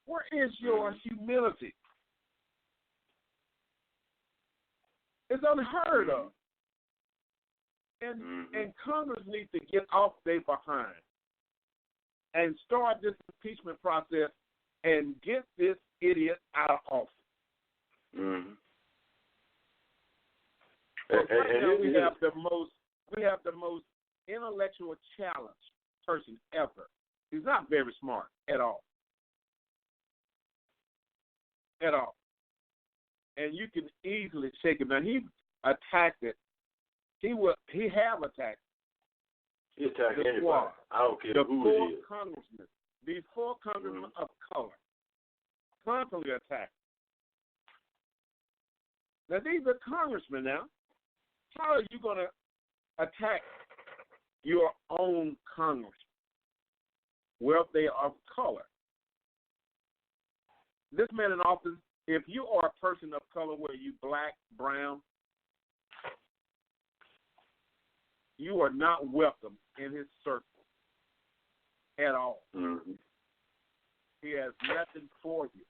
Where is your humility? It's unheard of. And Congress needs to get off their behind and start this impeachment process and get this idiot out of office. Mm-hmm. We have the most intellectual challenged person ever. He's not very smart at all. At all. And you can easily shake him down. He attacked it. He have attacked. He attacked anybody. Squad. I don't care who it is. These four congressmen of color constantly attacked. Now these are congressmen now. How are you going to attack your own congressman? Well, they are of color. This man in office, if you are a person of color, whether you black, brown, you are not welcome in his circle at all. Mm-hmm. He has nothing for you.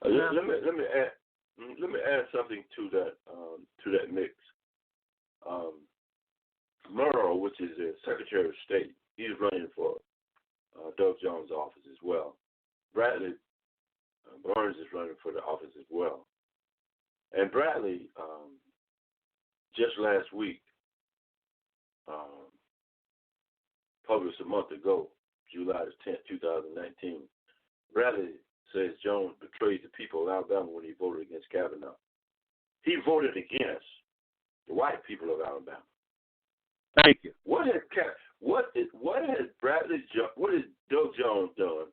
Let me add something to that mix. Murrow, which is the Secretary of State, he's running for Doug Jones' office as well. Bradley Burns is running for the office as well. And Bradley, just last week, published a month ago, July the 10th, 2019, Bradley says Jones betrayed the people of Alabama when he voted against Kavanaugh. He voted against the white people of Alabama. Thank you. What has Doug Jones done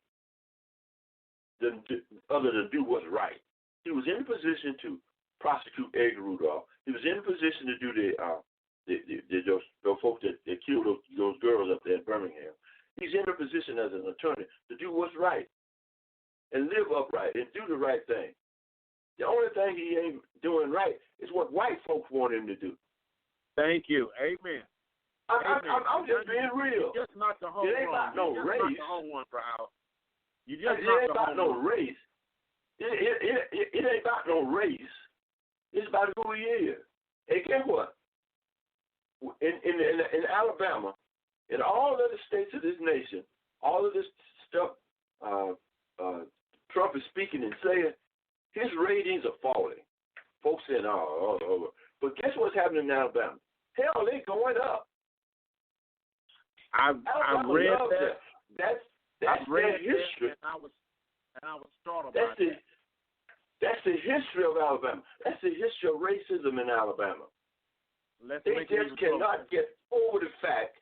other than do what's right? He was in a position to prosecute Edgar Rudolph. He was in a position to do those folks that killed those girls up there in Birmingham. He's in a position as an attorney to do what's right and live upright and do the right thing. The only thing he ain't doing right is what white folks want him to do. Thank you. Amen. I'm just being real. You just not the whole it ain't about no race. Not the whole one, bro. You just it not ain't the about whole no one. race. It ain't about no race. It's about who he is. And guess what? In Alabama, in all of the states of this nation, all of this stuff Trump is speaking and saying, his ratings are falling. Folks saying, oh. But guess what's happening in Alabama? Hell, they're going up. I read that. That's their history. And I was startled by that. That's the history of Alabama. That's the history of racism in Alabama. They just cannot get over the fact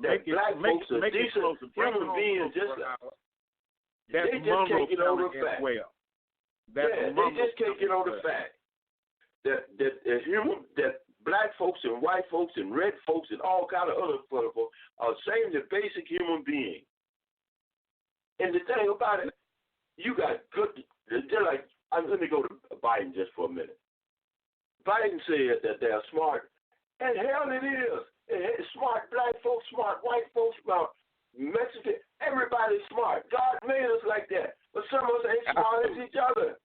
that black folks are decent human beings. They just can't get over the fact. They just can't get over the fact that black folks and white folks and red folks and all kind of other folks are saying the basic human being. And the thing about it, you got good. They're like, let me go to Biden just for a minute. Biden said that they're smart, and hell it is. Smart black folks, smart white folks, smart Mexican, everybody's smart. God made us like that. But some of us ain't smart as each other.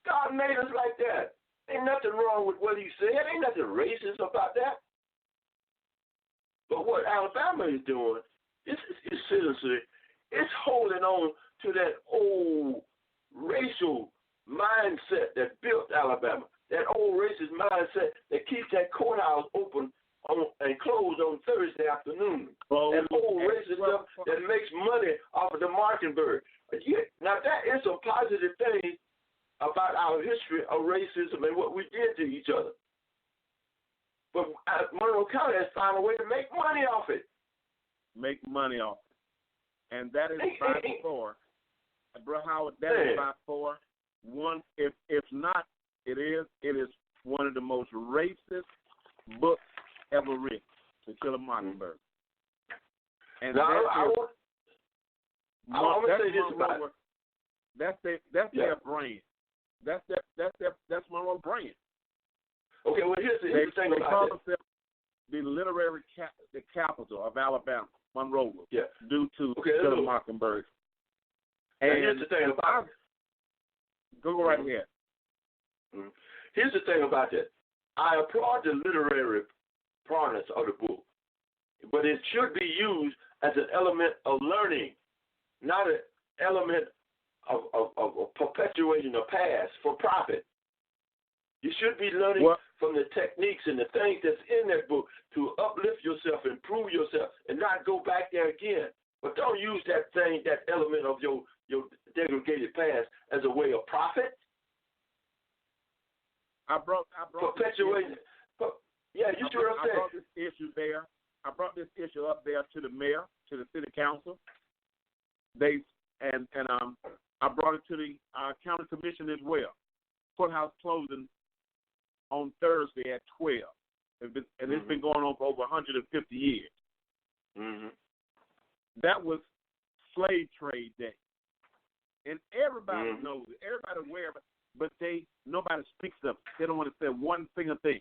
God made us like that. Ain't nothing wrong with what he said. Ain't nothing racist about that. But what Alabama is doing is citizenry. It's holding on to that old racial mindset that built Alabama. That old racist mindset that keeps that courthouse open and closed on Thursday afternoon. That old racist stuff that makes money off of the Mockingbird. Now that is some positive things about our history of racism and what we did to each other. But Monroe County has found a way to make money off it. Make money off it. And that is by far, Bro Howard, that is by far one, if not, it is one of the most racist books ever written, To Kill a Mockingbird. And now, I want to say this about it. That's their brand. That's Monroe brand. Okay, well here's the thing they about call it. themselves the literary the capital of Alabama, Monroe, due to Kill a Mockingbird. And here's the thing about it. Go right ahead. Here's the thing about that. I applaud the literary provenance of the book, but it should be used as an element of learning, not an element of perpetuating the past for profit. You should be learning from the techniques and the things that's in that book to uplift yourself, improve yourself, and not go back there again. But don't use that thing, that element of your degraded past as a way of profit. I brought perpetuating. Yeah, you see what I'm saying? I brought this issue there. I brought this issue up there to the mayor, to the city council. I brought it to the county commission as well. Courthouse closing on Thursday at 12. It's been going on for over 150 years. Mm-hmm. That was slave trade day. And everybody knows it. Everybody aware of it, but nobody speaks of it. They don't want to say one single thing.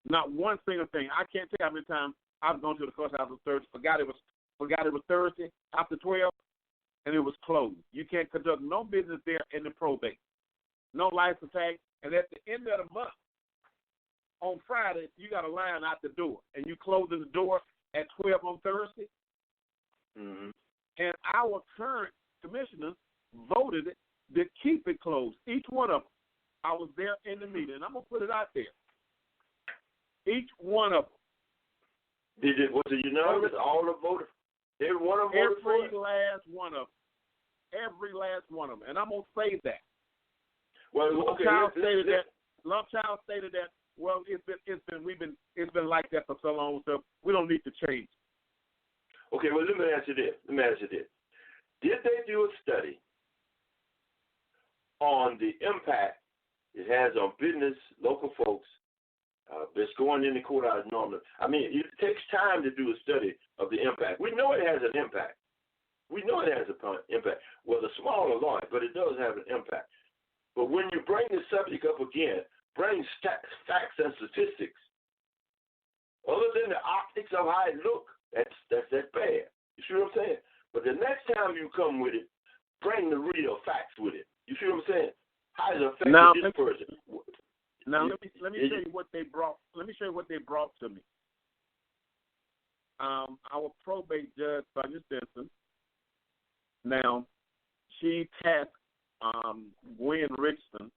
Not one single thing. I can't tell you how many times I've gone to the courthouse on Thursday, forgot it was Thursday after 12, and it was closed. You can't conduct no business there in the probate. No license tag. And at the end of the month, on Friday, you got a line out the door, and you closing the door at 12 on Thursday. Mm-hmm. And our current commissioners voted it to keep it closed. Each one of them. I was there in the meeting, and I'm going to put it out there. Each one of them. Was it unanimous? All the voters? Every one of them voted for it? Every last one of them. Every last one of them. And I'm going to say that. Well, Love Child stated that. Well, it's been like that for so long, so we don't need to change. Okay, well, let me ask you this. Did they do a study on the impact it has on business, local folks, that's going in the courthouse normally? I mean, it takes time to do a study of the impact. We know it has an impact. We know it has an impact, whether small or large, but it does have an impact. But when you bring the subject up again, bring facts and statistics. Other than the optics of how it looks, that's bad. You see what I'm saying? But the next time you come with it, bring the real facts with it. You see what I'm saying? How does it affect this person? Now let me show you what they brought. Let me show you what they brought to me. Our probate judge, Sonia Stinson. Now, she tasked Gwen Richardson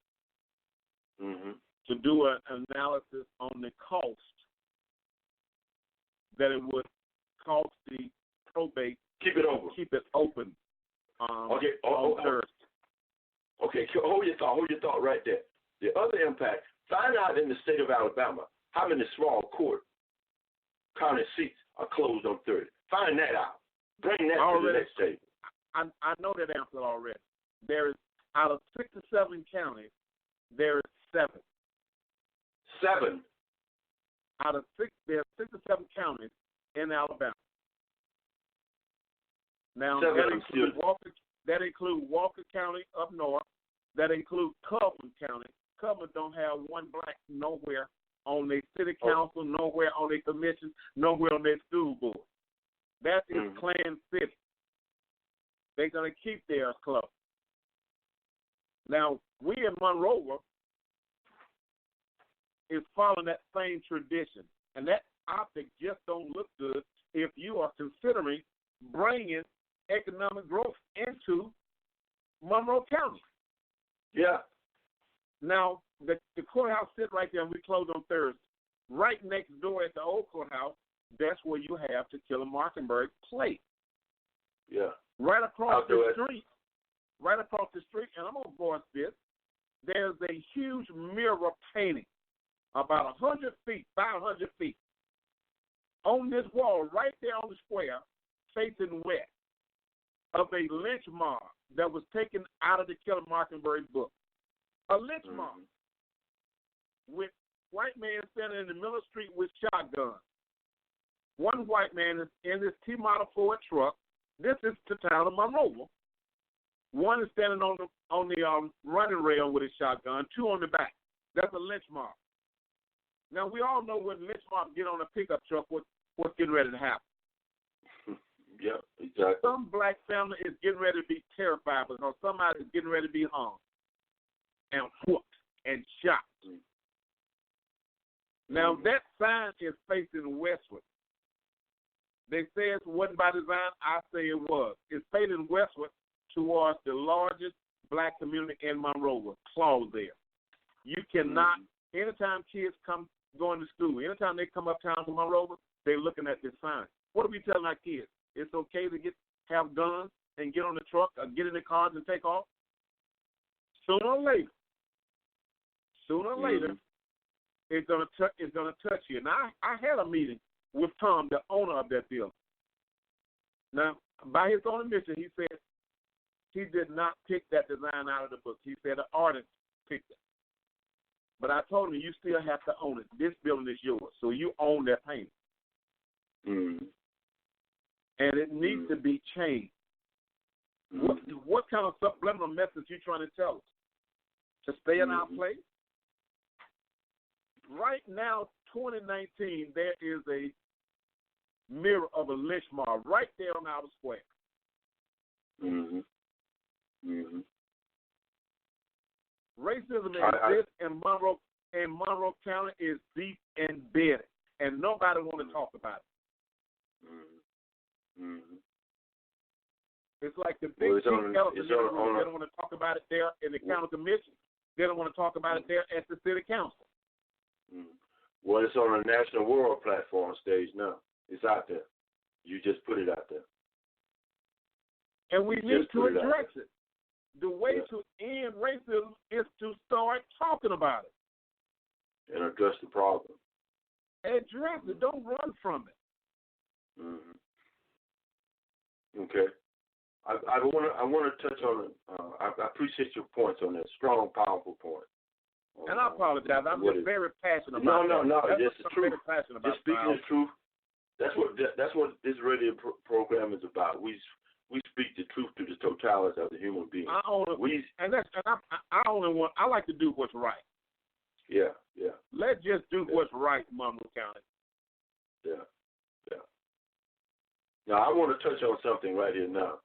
to do an analysis on the cost that it would cost the probate keep it open on Thursday. Okay, hold your thought right there. The other impact, find out in the state of Alabama how many small county seats are closed on Thursday. Find that out. Bring that to the next state. I know that answer already. There is, out of 67 counties, there is 7. 7? Out of 6, there are 67 counties in Alabama. Now, that includes Walker County up north. That includes Coleman County. Coleman don't have one black nowhere on their city council, nowhere on their commission, nowhere on their school board. That is Klan City. They're going to keep theirs closed. Now, we in Monroe is following that same tradition. And that optic just don't look good if you are considering bringing economic growth into Monroe County. Yeah. Now, the courthouse sit right there, and we close on Thursday. Right next door at the old courthouse, that's where you have To Kill a Mockingbird play. Yeah. Right across the street, and I'm going to voice this, there's a huge mural painting about 100 feet, 500 feet, on this wall right there on the square, facing west, of a lynch mob that was taken out of the Kill a Mockingbird book. A lynch mob with white man standing in the middle of the street with shotguns. One white man is in this T-Model Ford truck. This is the town of Monroe. One is standing on the running rail with his shotgun, 2 on the back. That's a lynch mob. Now, we all know when lynch mob get on a pickup truck, what's getting ready to happen. Yeah, exactly. Some black family is getting ready to be terrified because somebody is getting ready to be hung and whooped and shot. Now, that sign is facing westward. They say it wasn't by design. I say it was. It's facing westward towards the largest black community in Monroe, Claus there. You cannot, anytime kids come going to school, anytime they come uptown to Monroe, they're looking at this sign. What are we telling our kids? It's okay to have guns and get on the truck or get in the cars and take off? Sooner or later, it's gonna touch you. Now, I had a meeting with Tom, the owner of that building. Now, by his own admission, he said he did not pick that design out of the book. He said the artist picked it. But I told him, you still have to own it. This building is yours, so you own that painting. Mm-hmm. And it needs to be changed. Mm-hmm. What kind of subliminal message you trying to tell us? To stay in our place? Right now, 2019, there is a mirror of a lynch mob right there on our square. Mm-hmm. Mm-hmm. Racism exists in Monroe County is deep embedded, and nobody want to talk about it. Mm-hmm. Mm-hmm. It's like the big elephant in the room. They don't want to talk about it there in the county commission. They don't want to talk about it there at the city council. Mm-hmm. Well, it's on a national world platform stage now. It's out there. You just put it out there. And we need to address it. The way to end racism is to start talking about it. And address the problem. Address it. Don't run from it. Mm-hmm. Okay. I want to touch on it. I appreciate your points on that. Strong, powerful point. And I apologize. I'm just very passionate about that. No. That's the truth. Just speaking the truth. That's what this radio program is about. We speak the truth to the totality of the human being. I like to do what's right. Yeah. Let's just do what's right in Monroe County. Yeah. Now I want to touch on something right here now.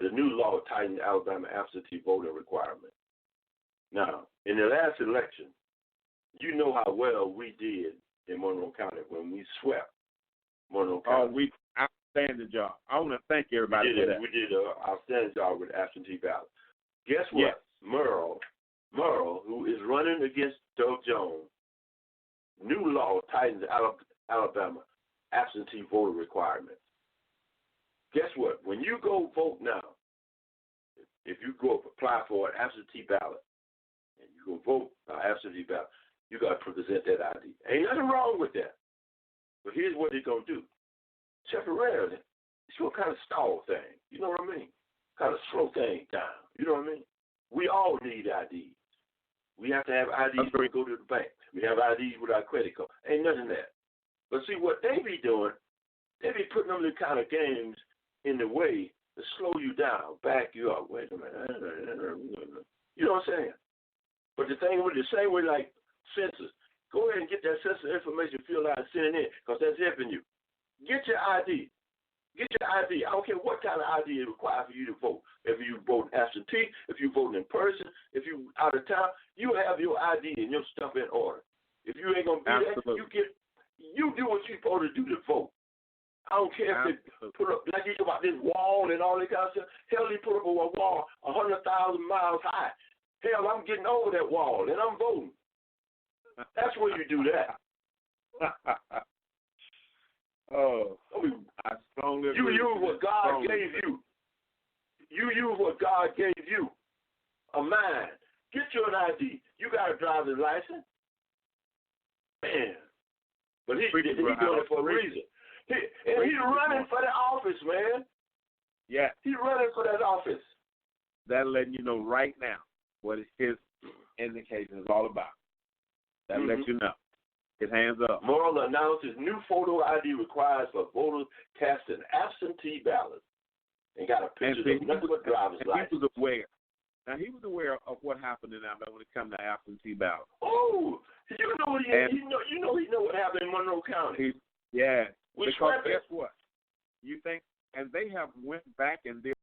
The new law tightened Alabama absentee voting requirement. Now, in the last election, you know how well we did in Monroe County when we swept Monroe County. Outstanding job. I want to thank everybody for that. We did an outstanding job with absentee ballot. Guess what? Yes. Merle, who is running against Doug Jones, new law tightens Alabama absentee voter requirements. Guess what? When you go vote now, if you go apply for an absentee ballot, and you go vote absentee ballot, you got to present that ID. Ain't nothing wrong with that. But here's what they're going to do. Temporarily, it's going to kind of stall things. You know what I mean? Kind of slow things down. You know what I mean? We all need IDs. We have to have IDs when we go to the bank. We have IDs with our credit card. Ain't nothing there. But see, what they be doing, they be putting them in kind of games in the way to slow you down, back you up. Wait a minute. You know what I'm saying? But the thing with the same way like census, go ahead and get that census information filled out and send it in because that's helping you. Get your ID. Get your ID. I don't care what kind of ID is required for you to vote. If you vote absentee, if you vote in person, if you out of town, you have your ID and your stuff in order. If you ain't gonna do that, you do what you're supposed to do to vote. I don't care if they put up, like you talk about this wall and all that kind of stuff. Hell, they put up a wall 100,000 miles high. Hell, I'm getting over that wall and I'm voting. That's where you do that. I strongly agree. You use what God gave you. You use what God gave you. A mind. Get you an ID. You got a driver's license. Man. But he's doing it for a reason. He's running for the office, man. Yeah. He's running for that office. That'll let you know right now what his indication is all about. That'll let you know. His hands up. Morrill announces new photo ID requires for voters casting absentee ballots. And got a picture of nothing but driver's license. He was aware. Now, he was aware of what happened in Alabama when it comes to absentee ballots. Oh, you know what he know what happened in Monroe County. Because guess what? You think and they have went back and did